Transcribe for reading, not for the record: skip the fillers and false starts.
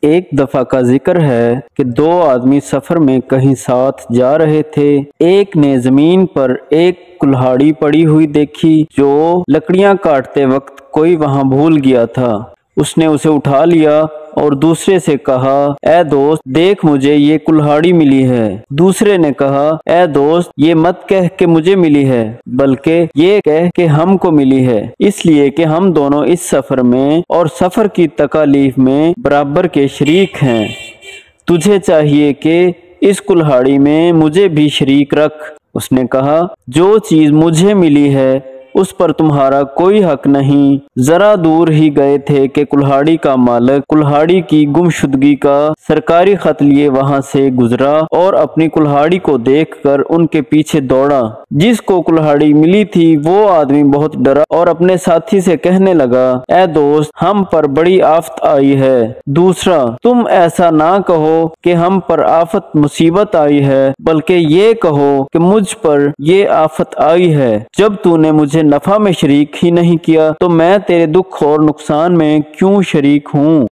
ایک دفعہ کا ذکر ہے کہ دو آدمی سفر میں کہیں ساتھ جا رہے تھے۔ ایک نے زمین پر ایک کلہاڑی پڑی ہوئی دیکھی جو لکڑیاں کاٹتے وقت کوئی وہاں بھول گیا تھا۔ اس نے اسے اٹھا لیا اور دوسرے سے کہا، اے دوست دیکھ مجھے یہ کلہاڑی ملی ہے۔ دوسرے نے کہا، اے دوست یہ مت کہہ کہ مجھے ملی ہے بلکہ یہ کہہ کہ ہم کو ملی ہے، اس لیے کہ ہم دونوں اس سفر میں اور سفر کی تکالیف میں برابر کے شریک ہیں۔ تجھے چاہیے کہ اس کلہاڑی میں مجھے بھی شریک رکھ۔ اس نے کہا، جو چیز مجھے ملی ہے اس پر تمہارا کوئی حق نہیں۔ ذرا دور ہی گئے تھے کہ کلہاڑی کا مالک کلہاڑی کی گمشدگی کا سرکاری خط لیے وہاں سے گزرا اور اپنی کلہاڑی کو دیکھ کر ان کے پیچھے دوڑا۔ جس کو کلہاڑی ملی تھی وہ آدمی بہت ڈرا اور اپنے ساتھی سے کہنے لگا، اے دوست ہم پر بڑی آفت آئی ہے۔ دوسرا، تم ایسا نہ کہو کہ ہم پر آفت مصیبت آئی ہے بلکہ یہ کہو کہ مجھ پر یہ آفت آئی ہے۔ جب تو نے مجھے نفع میں شریک ہی نہیں کیا تو میں تیرے دکھ اور نقصان میں کیوں شریک ہوں؟